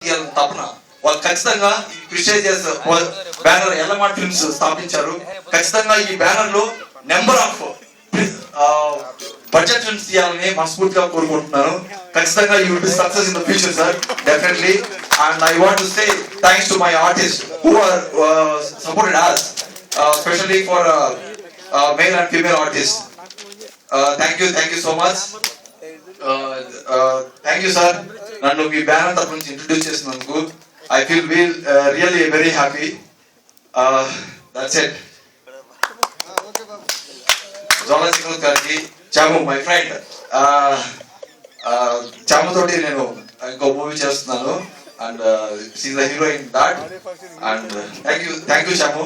తపన వాళ్ళు ఖచ్చితంగా ఈ ప్రిస్టేజియస్ బ్యానర్ ఎల్లమార్ట్ ఫిల్మ్స్ స్థాపించారు. ఖచ్చితంగా ఈ బ్యానర్ లో నెంబర్ ఆఫ్ బడ్జెట్ ఫిల్మ్స్ తీయాలని మనస్ఫూర్తిగా కోరుకుంటున్నాను. ఖచ్చితంగా you will be success in the future sir, definitely. And I want to say thanks to my artist who are supported us, especially for male and female artists. Thank you so much. Thank you sir. నన్ను మీ banner తరఫు నుంచి introduce చేసినందుకు I feel really very happy. That's it. Jola Singh గారికి, Chamu my friend, చాము తోటి నేను ఇంకో movie చేస్తున్నాను and she is the hero in that. And thank you Chamu,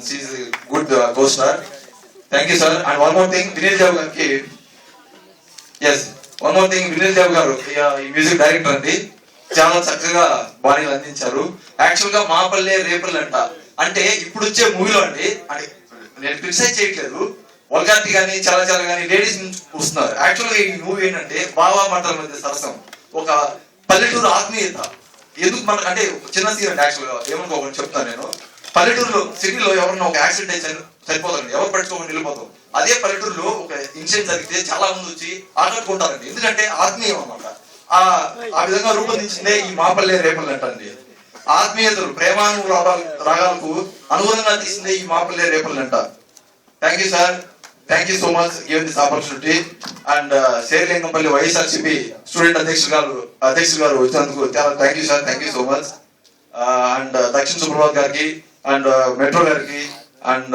she is good co star. Thank you sir. And one more thing, Vineel Dev గారికి, వినీల్ దేవ్ గారు ఈ music director అండి, చాలా చక్కగా బాడీలు అందించారు. యాక్చువల్ గా మాపల్లె రేపల్లి అంటే ఇప్పుడు వచ్చే మూవీలో అండి, అంటే నేను క్రిటిసైజ్ చేయట్లేదు, వల్గారిటీ కానీ చాలా కానీ లేడీస్ వస్తున్నారు. యాక్చువల్ గా ఈ మూవీ ఏంటంటే బావా మంటల మధ్య సరసం, ఒక పల్లెటూరు ఆత్మీయత. ఎందుకు మనకు అంటే చిన్న సీన్ అంటే యాక్చువల్ గా ఏమనుకోకుండా చెప్తాను నేను. పల్లెటూరులో సిటీలో ఎవరన్నా ఒక యాక్సిడెంట్ అయితే సరిపోతారండి, ఎవరు పట్టుకోకుండా వెళ్ళిపోతాం. అదే పల్లెటూరులో ఒక ఇన్సిడెంట్ జరిగితే చాలా మంది వచ్చి ఆకట్టుకుంటారండి, ఎందుకంటే ఆత్మీయం అన్నమాట. ఆ విధంగా రూపొందించిందే ఈ మాపల్లె రేపల్లి అంటండి. ఆత్మీయతలు, రాగాలకు అనుగుణంగా తీసిందే ఈ మాపల్లె రేపల్లి అంట. Thank you sir, thank you so much given this opportunity. And Serilingampally YSRCP student అధ్యక్షుడు గారు వచ్చినందుకు చాలా thank you sir, thank you so much. And Dakshina Suprabhat గారికి అండ్ మెట్రో గారికి అండ్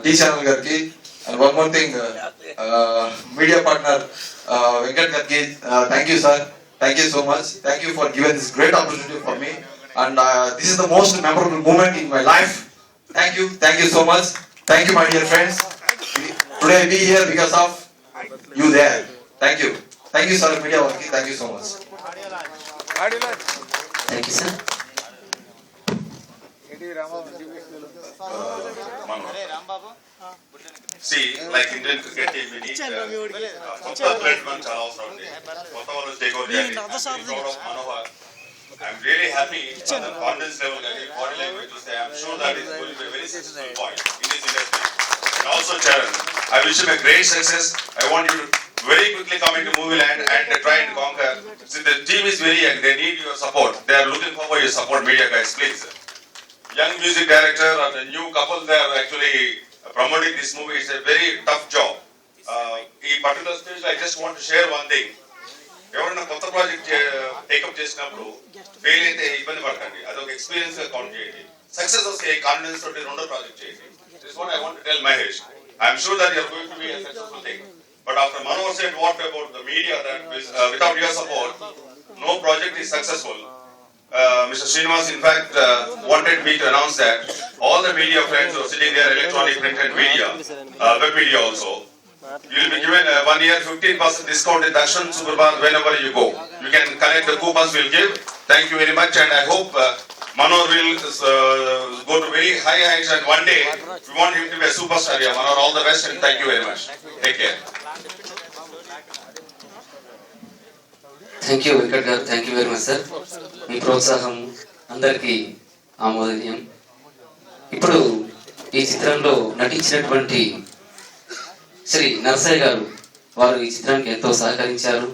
టీ ఛానల్ గారికి and one more thing media partner Venkat గారికి thank you sir, thank you so much. Thank you for given this great opportunity for me and this is the most memorable moment in my life. Thank you so much. Thank you my dear friends. Today we here because of you there. Thank you sir, media work. Thank you so much. Thank you sir. See, like Indian cricket team, we need blood chala avasram undi. Kotta vallu take over cheyali. Proud of Manohar. I'm really happy on the confidence level, body language to say, I'm sure that is going to be a very successful point in this industry. And also Charan, I wish him a great success. I want you to very quickly come into movie land and try and conquer. See, the team is very young, they need your support. They are looking forward your support, media guys, please. Young music director or the new couple, they are actually promoting this movie. It's a very tough job. In particular stage, I just want to share one thing. ఎవరైనా కొత్త project take up చేసినప్పుడు fail అయితే ఇబ్బంది పడకండి, అదొక experience గా count చేయండి. Success వస్తే కాన్ఫిడెన్స్ తోటి రెండో ప్రాజెక్ట్ చేయండి. This what I want to tell Mahesh. I'm sure that you are going to be a successful thing. But after Manohar said what about the media, that without your support no project is successful. Mr. Srinivas in fact wanted me to announce that all the media friends who are sitting there, electronic, print and media, web media also, you will be given 1 year 15% discount in Dakshin Suprabhat whenever you go. You can collect the coupons we'll give. Thank you very much, and I hope Manohar will go to very high heights, and one day we want him to be a superstar. Yeah, Manohar, all the best, and thank you very much. Take care. Thank you Venkat garu, thank you very much sir. మీ ప్రోత్సాహం అందరికీ ఆమోదనీయం. ఇప్పుడు ఈ చిత్రంలో నటించినటువంటి శ్రీ నరసయ్య గారు, వారు ఈ చిత్రానికి ఎంతో సహకరించారు.